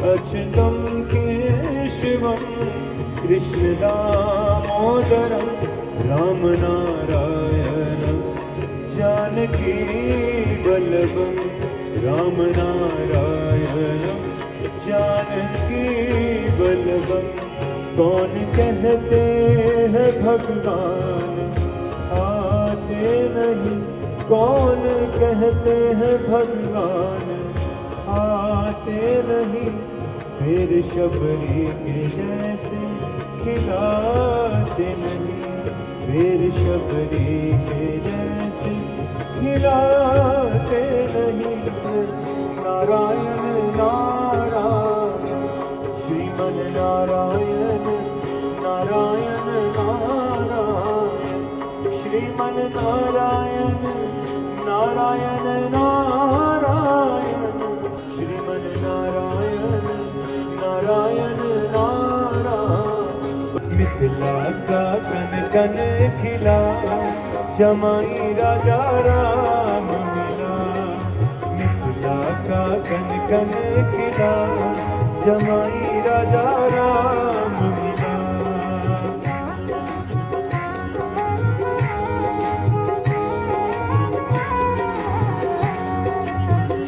अच्युतं केशवं कृष्णदामोदरं रामनारायणं जानकी वल्लभं रामनारायणं जानकी वल्लभं। कौन कहते हैं भगवान आते नहीं, कौन कहते हैं भगवान आते नहीं, फिर शबरी के जैसे खिलाते नहीं, फिर शबरी के जैसे खिलाते नहीं। नारायण नारायण श्रीमन नारायण नारायण नारायण श्रीमन नारायण नारायण नारायण श्रीमन नारायण नारायण नारायण। मिथिला का कन कन खिला जमाई राजा राम मिला, मिथिला का कन कन खिला जमाई राजा राम